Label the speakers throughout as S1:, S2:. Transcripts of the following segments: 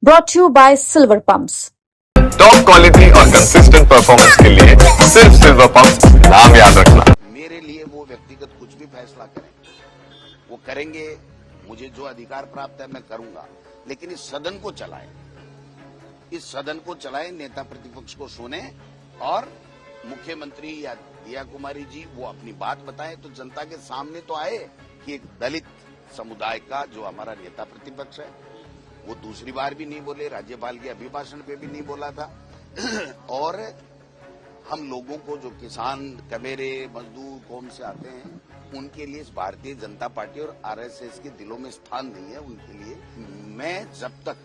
S1: brought to you by Silver Pumps.
S2: Top quality और consistent performance के लिए सिर्फ सिल्वर पंप्स नाम याद रखना।
S3: मेरे लिए वो व्यक्तिगत कुछ भी फैसला करें, वो करेंगे। मुझे जो अधिकार प्राप्त है मैं करूंगा, लेकिन इस सदन को चलाएं, इस सदन को चलाएं, नेता प्रतिपक्ष को सुने और मुख्यमंत्री या दिया कुमारी जी वो अपनी बात बताएं तो जनता के सामने तो आए कि एक दलित समुदाय का जो हमारा नेता प्रतिपक्ष है वो दूसरी बार भी नहीं बोले, राज्यपाल के अभिभाषण पे भी नहीं बोला था। और हम लोगों को जो किसान कमेरे मजदूर कौम से आते हैं उनके लिए इस भारतीय जनता पार्टी और आरएसएस के दिलों में स्थान नहीं है। उनके लिए मैं जब तक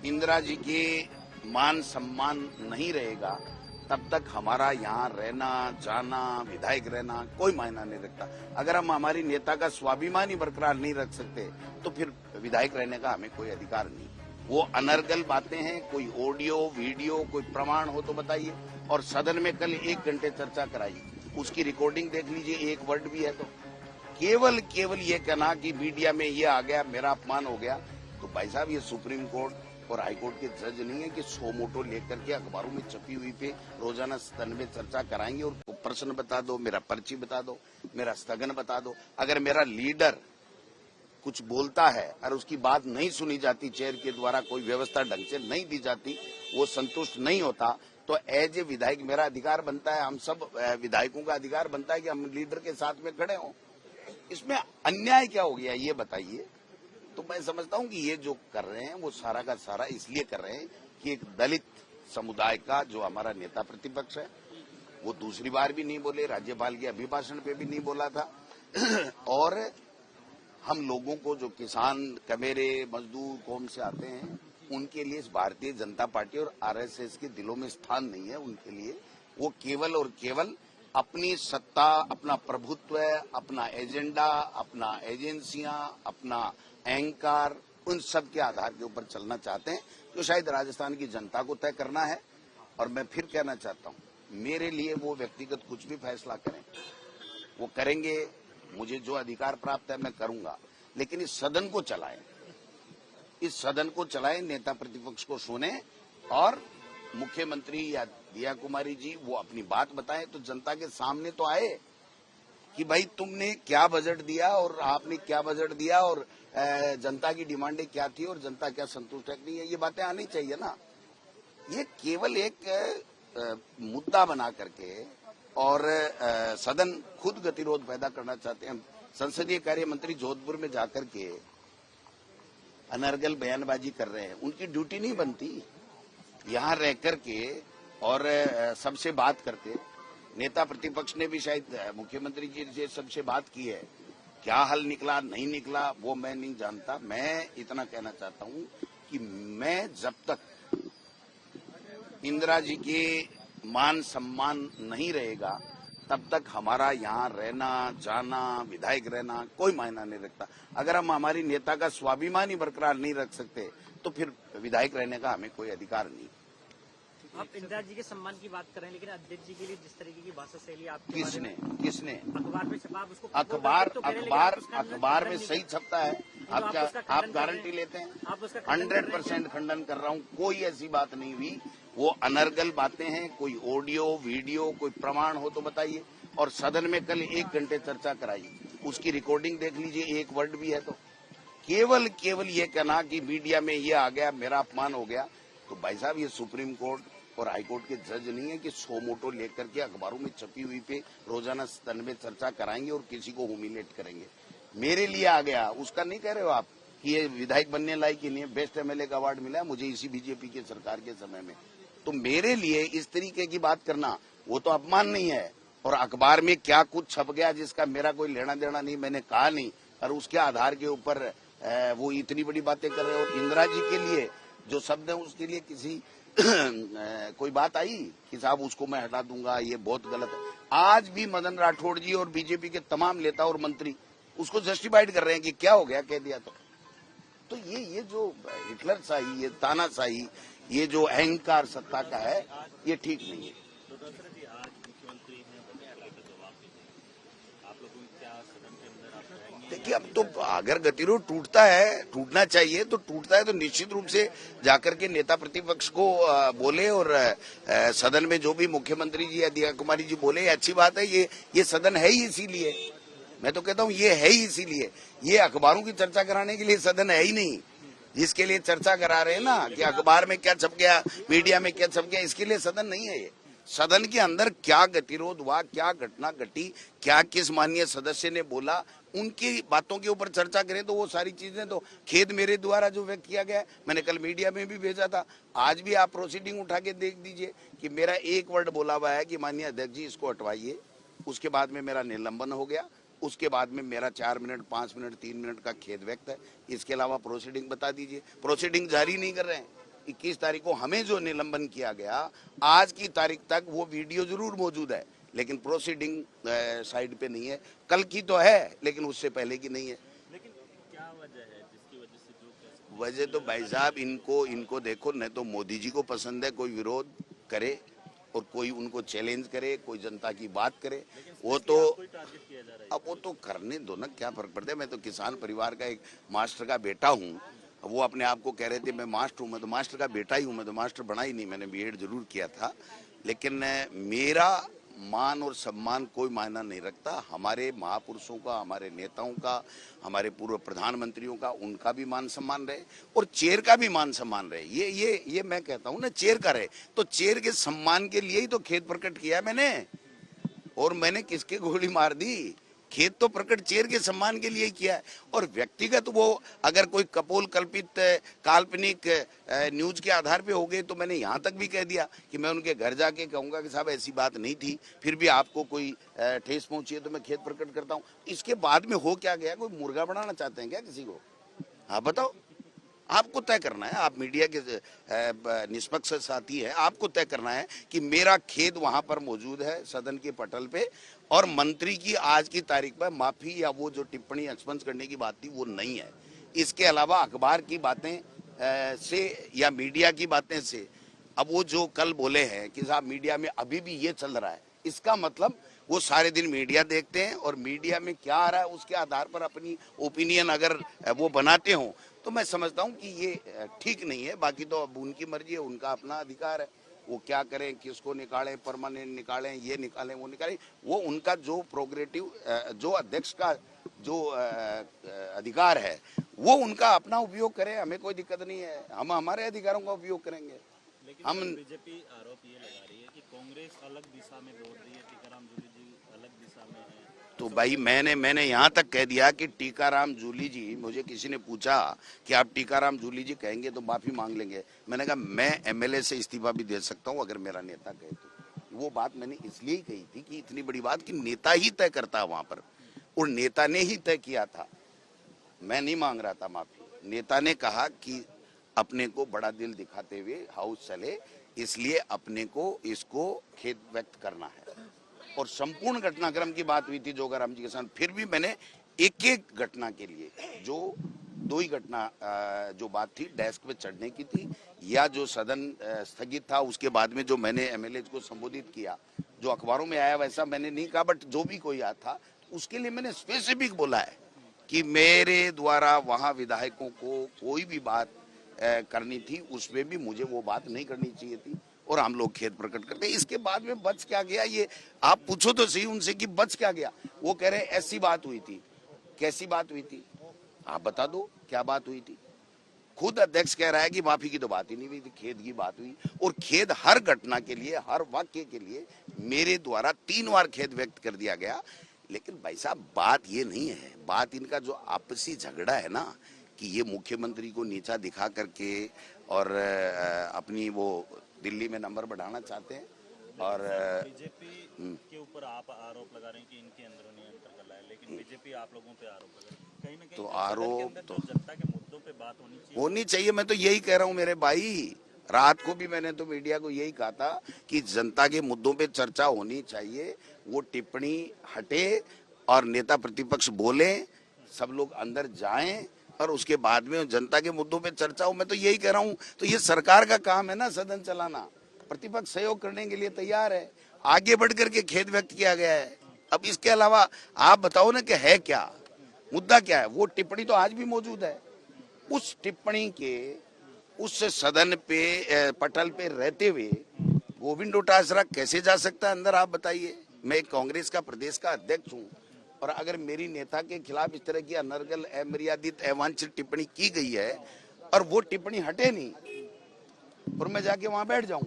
S3: इंदिरा जी के मान सम्मान नहीं रहेगा तब तक हमारा यहाँ रहना जाना विधायक रहना कोई मायना नहीं रखता। अगर हम हमारी नेता का स्वाभिमान ही बरकरार नहीं रख सकते तो फिर विधायक रहने का हमें कोई अधिकार नहीं। वो अनर्गल बातें हैं, कोई ऑडियो वीडियो कोई प्रमाण हो तो बताइए। और सदन में कल 1 घंटे चर्चा कराई, उसकी रिकॉर्डिंग देख लीजिए, एक वर्ड भी है तो केवल ये कहना कि मीडिया में ये आ गया मेरा अपमान हो गया। तो भाई साहब ये सुप्रीम कोर्ट और हाईकोर्ट के जज नहीं है कि 100 मोटो लेकर के अखबारों में छपी हुई पे रोजाना सदन में चर्चा कराएंगे और प्रश्न बता दो, मेरा पर्ची बता दो, मेरा स्थगन बता दो। अगर मेरा लीडर कुछ बोलता है और उसकी बात नहीं सुनी जाती, चेयर के द्वारा कोई व्यवस्था ढंग से नहीं दी जाती, वो संतुष्ट नहीं होता, तो एज ए विधायक मेरा अधिकार बनता है, हम सब विधायकों का अधिकार बनता है कि हम लीडर के साथ में खड़े हों। इसमें अन्याय क्या हो गया ये बताइए। तो मैं समझता हूं कि ये जो कर रहे हैं वो सारा का सारा इसलिए कर रहे हैं कि एक दलित समुदाय का जो हमारा नेता प्रतिपक्ष है वो दूसरी बार भी नहीं बोले, राज्यपाल के अभिभाषण पे भी नहीं बोला था। और हम लोगों को जो किसान कमेरे मजदूर कौम से आते हैं उनके लिए इस भारतीय जनता पार्टी और आरएसएस के दिलों में स्थान नहीं है। उनके लिए वो केवल और केवल अपनी सत्ता, अपना प्रभुत्व, अपना एजेंडा, अपना एजेंसियां, अपना अहंकार, उन सब के आधार के ऊपर चलना चाहते हैं जो शायद राजस्थान की जनता को तय करना है। और मैं फिर कहना चाहता हूं, मेरे लिए वो व्यक्तिगत कुछ भी फैसला करें, वो करेंगे। मुझे जो अधिकार प्राप्त है मैं करूंगा, लेकिन इस सदन को चलाएं, इस सदन को चलाएं, नेता प्रतिपक्ष को सुने और मुख्यमंत्री या दिया कुमारी जी वो अपनी बात बताएं तो जनता के सामने तो आए कि भाई तुमने क्या बजट दिया और आपने क्या बजट दिया और जनता की डिमांडें क्या थी और जनता क्या संतुष्ट है कि नहीं है, ये बातें आनी चाहिए ना। ये केवल एक मुद्दा बना करके और सदन खुद गतिरोध पैदा करना चाहते हैं। संसदीय कार्य मंत्री जोधपुर में जाकर के अनर्गल बयानबाजी कर रहे हैं, उनकी ड्यूटी नहीं बनती यहाँ रह करके और सबसे बात करके। नेता प्रतिपक्ष ने भी शायद मुख्यमंत्री जी से सबसे बात की है, क्या हल निकला नहीं निकला वो मैं नहीं जानता। मैं इतना कहना चाहता हूं कि मैं जब तक इंदिरा जी के मान सम्मान नहीं रहेगा तब तक हमारा यहाँ रहना जाना विधायक रहना कोई मायना नहीं रखता। अगर हम हमारी नेता का स्वाभिमान ही बरकरार नहीं रख सकते तो फिर विधायक रहने का हमें कोई अधिकार नहीं।
S4: आप इंदिरा जी के सम्मान की बात कर रहे हैं, लेकिन अध्यक्ष जी के लिए जिस तरीके की भाषा शैली आपके
S3: किसने
S4: अखबार में छपा, आप उसको
S3: अखबार में सही छपता है। आप गारंटी लेते हैं? 100% खंडन कर रहा हूँ, कोई ऐसी बात नहीं हुई। वो अनर्गल बातें हैं, कोई ऑडियो वीडियो कोई प्रमाण हो तो बताइए। और सदन में कल 1 घंटे चर्चा कराई, उसकी रिकॉर्डिंग देख लीजिए, एक वर्ड भी है तो केवल ये कहना कि मीडिया में ये आ गया मेरा अपमान हो गया। तो भाई साहब ये सुप्रीम कोर्ट और हाईकोर्ट के जज नहीं है कि 100 मोटो लेकर के अखबारों में छपी हुई पे रोजाना सदन में चर्चा कराएंगे और किसी को ह्यूमिलेट करेंगे। मेरे लिए आ गया उसका नहीं कह रहे हो आप कि ये विधायक बनने लायक ही नहीं है। बेस्ट एमएलए का अवार्ड मिला है मुझे इसी बीजेपी के सरकार के समय में। तो मेरे लिए इस तरीके की बात करना वो तो अपमान नहीं है। और अखबार में क्या कुछ छप गया जिसका मेरा कोई लेना देना नहीं, मैंने कहा नहीं, और उसके आधार के ऊपर वो इतनी बड़ी बातें कर रहे हो। इंदिरा जी के लिए जो शब्द है उसके लिए किसी कोई बात आई कि साहब उसको मैं हटा दूंगा, ये बहुत गलत है। आज भी मदन राठौड़ जी और बीजेपी के तमाम नेता और मंत्री उसको जस्टिफाइड कर रहे हैं कि क्या हो गया कह दिया तो ये जो हिटलर शाही, ये तानाशाही, ये जो अहंकार सत्ता का है ये ठीक नहीं है। देखिए, अब तो अगर गतिरोध टूटना चाहिए तो टूटता है तो निश्चित रूप से जाकर के नेता प्रतिपक्ष को बोले और सदन में जो भी मुख्यमंत्री जी या दिया कुमारी जी बोले, अच्छी बात है। ये सदन है ही इसीलिए, मैं तो कहता हूँ ये है ही इसीलिए। ये अखबारों की चर्चा कराने के लिए सदन है ही नहीं, जिसके लिए चर्चा करा रहे हैं ना कि अखबार में क्या छप गया, मीडिया में क्या छप गया, इसके लिए सदन नहीं है ये। सदन के अंदर क्या गतिरोध हुआ, क्या घटना घटी, क्या किस माननीय सदस्य ने बोला, उनकी बातों के ऊपर चर्चा करें तो वो सारी चीजें तो खेद मेरे द्वारा जो व्यक्त किया गया है, मैंने कल मीडिया में भी भेजा था, आज भी आप प्रोसीडिंग उठा के देख दीजिए कि मेरा एक वर्ड बोला हुआ है कि माननीय अध्यक्ष जी इसको हटवाइए। उसके बाद में मेरा निलंबन हो गया, उसके बाद में मेरा 4 मिनट 5 मिनट 3 मिनट का खेद व्यक्त है। इसके अलावा प्रोसीडिंग बता दीजिए। प्रोसीडिंग जारी नहीं कर रहे हैं। 21 तारीख को हमें जो निलंबन किया गया, आज की तारीख तक वो वीडियो जरूर मौजूद है, लेकिन प्रोसीडिंग साइड पे नहीं है। कल की तो है लेकिन उससे पहले की नहीं है।
S5: लेकिन क्या वजह है जिसकी वजह से जो
S3: वजह तो भाई साहब इनको देखो, न तो मोदी जी को पसंद है कोई विरोध करे और कोई उनको चैलेंज करे, कोई जनता की बात करे, वो तो अब वो तो करने दो ना, क्या फर्क पड़ता है। मैं तो किसान परिवार का एक मास्टर का बेटा हूँ। वो अपने आप को कह रहे थे मैं मास्टर हूँ, मैं तो मास्टर का बेटा ही हूँ, मैं तो मास्टर बना ही नहीं, मैंने बीएड जरूर किया था। लेकिन मेरा मान और सम्मान कोई मायना नहीं रखता। हमारे महापुरुषों का, हमारे नेताओं का, हमारे पूर्व प्रधानमंत्रियों का, उनका भी मान सम्मान रहे और चेयर का भी मान सम्मान रहे। ये मैं कहता हूँ ना, चेयर का रहे तो चेयर के सम्मान के लिए ही तो खेद प्रकट किया मैंने। और मैंने किसके गोली मार दी? खेद तो प्रकट चेयर के सम्मान के लिए ही किया है। और व्यक्तिगत वो अगर कोई कपोल कल्पित काल्पनिक न्यूज के आधार पे हो गए तो मैंने यहाँ तक भी कह दिया कि मैं उनके घर जाके कहूंगा कि साहब ऐसी बात नहीं थी, फिर भी आपको कोई ठेस पहुंची है तो मैं खेद प्रकट करता हूँ। इसके बाद में हो क्या गया? कोई मुर्गा बनाना चाहते हैं क्या किसी को? हाँ बताओ, आपको तय करना है। आप मीडिया के निष्पक्ष साथी हैं, आपको तय करना है कि मेरा खेद वहां पर मौजूद है सदन के पटल पे, और मंत्री की आज की तारीख पर माफी या वो जो टिप्पणी एक्सपेंस करने की बात थी वो नहीं है। इसके अलावा अखबार की बातें से या मीडिया की बातें से, अब वो जो कल बोले हैं कि साहब मीडिया में अभी भी ये चल रहा है, इसका मतलब वो सारे दिन मीडिया देखते हैं और मीडिया में क्या आ रहा है उसके आधार पर अपनी ओपिनियन अगर वो बनाते हो तो मैं समझता हूँ कि ये ठीक नहीं है। बाकी तो अब उनकी मर्जी है, उनका अपना अधिकार है, वो क्या करें, किसको निकालें, परमानेंट निकालें, ये निकालें, वो निकालें, वो उनका जो प्रोग्रेटिव जो अध्यक्ष का जो अधिकार है वो उनका अपना उपयोग करें, हमें कोई दिक्कत नहीं है। हम हमारे अधिकारों का उपयोग करेंगे।
S5: लेकिन
S3: हम
S5: बीजेपी आरोप ये लगा रही है कि कांग्रेस अलग दिशा में दौड़ रही है, टीकाराम जूली जी अलग दिशा में है।
S3: तो भाई मैंने यहाँ तक कह दिया कि टीकाराम जूली जी, मुझे किसी ने पूछा कि आप टीकाराम जूली जी कहेंगे तो माफी मांग लेंगे। मैंने कहा मैं एमएलए से इस्तीफा भी दे सकता हूँ अगर मेरा नेता कहे तो। वो बात मैंने इसलिए ही कही थी कि इतनी बड़ी बात कि नेता ही तय करता है वहां पर, और नेता ने ही तय किया था। मैं नहीं मांग रहा था माफी। नेता ने कहा कि अपने को बड़ा दिल दिखाते हुए हाउस चले, इसलिए अपने को इसको खेद व्यक्त करना है। और संपूर्ण घटनाक्रम की बात हुई थी जोगाराम जी के साथ, फिर भी मैंने एक एक घटना के लिए जो 2 ही घटना जो बात थी डेस्क पे चढ़ने की थी या जो सदन स्थगित था उसके बाद में जो मैंने एमएलए को संबोधित किया, जो अखबारों में आया वैसा मैंने नहीं कहा, बट जो भी कोई आया था उसके लिए मैंने स्पेसिफिक बोला है कि मेरे द्वारा वहां विधायकों को कोई भी बात करनी थी उसमें भी मुझे वो बात नहीं करनी चाहिए थी और हम लोग खेद प्रकट करते हैं। इसके बाद में बच क्या गया, ये आप पूछो तो सही उनसे कि बच क्या गया। वो कह रहे हैं ऐसी बात हुई थी। कैसी बात हुई थी? आप बता दो क्या बात हुई थी। खुद अध्यक्ष कह रहा है कि माफी की तो बात ही नहीं हुई थी, खेद की बात हुई। और खेद हर घटना के लिए, हर वाक्य के लिए मेरे द्वारा 3 बार खेद व्यक्त कर दिया गया। लेकिन भाई साहब बात ये नहीं है, बात इनका जो आपसी झगड़ा है ना कि ये मुख्यमंत्री को नीचा दिखा करके और अपनी वो दिल्ली में नंबर बढ़ाना चाहते हैं। और
S5: बीजेपी के ऊपर आप आरोप लगा रहे हैं कि इनके अंदरूनी अंतर है, लेकिन बीजेपी आप लोगों पे आरोप लगा रही है। कहीं ना कहीं
S3: तो आरोप
S5: तो जनता के मुद्दों पे बात
S3: होनी चाहिए। मैं तो यही कह रहा हूँ मेरे भाई, रात को भी मैंने तो मीडिया को यही कहा था कि जनता के मुद्दों पे चर्चा होनी चाहिए। वो टिप्पणी हटे और नेता प्रतिपक्ष बोले, सब लोग अंदर जाएं और उसके बाद में जनता के मुद्दों पे चर्चा हो। मैं तो यही कह रहा हूँ। तो ये सरकार का काम है ना सदन चलाना। प्रतिपक्ष सहयोग करने के लिए तैयार है, आगे बढ़ करके खेद व्यक्त किया गया है। अब इसके अलावा आप बताओ ना कि है क्या। मुद्दा क्या है? वो टिप्पणी तो आज भी मौजूद है। उस टिप्पणी के उस सदन पे पटल पे रहते हुए गोविंद डोटासरा कैसे जा सकता है अंदर, आप बताइए। मैं कांग्रेस का प्रदेश का अध्यक्ष हूं और अगर मेरी नेता के खिलाफ इस तरह की अनर्गल, अमर्यादित, अवांछित टिप्पणी की गई है और वो टिप्पणी हटे नहीं और मैं जाके वहां बैठ जाऊं,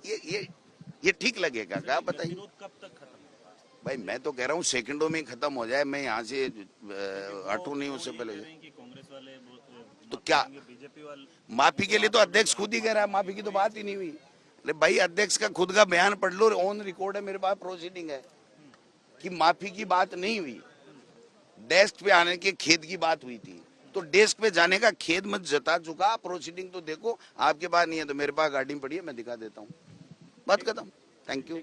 S3: ये ठीक लगेगा क्या? बताइए।
S5: विरोध कब तक खत्म होगा?
S3: भाई मैं तो कह रहा हूँ सेकंडों में खत्म हो जाए, मैं यहाँ से हटू नहीं उससे पहले।
S5: कि कांग्रेस वाले
S3: तो क्या
S5: बीजेपी वाले
S3: माफी के लिए तो अध्यक्ष खुद ही कह रहा है, माफी की तो बात ही नहीं हुई। अरे भाई अध्यक्ष का खुद का बयान पढ़ लो, ऑन रिकॉर्ड है मेरे पास, प्रोसीडिंग है कि माफी की बात नहीं हुई, डेस्क पे आने के खेद की बात हुई थी। तो डेस्क पे जाने का खेद मत जता चुका, प्रोसीडिंग तो देखो। आपके पास नहीं है तो मेरे पास गाड़ी में पड़ी है, मैं दिखा देता हूँ। बात खत्म। Thank you.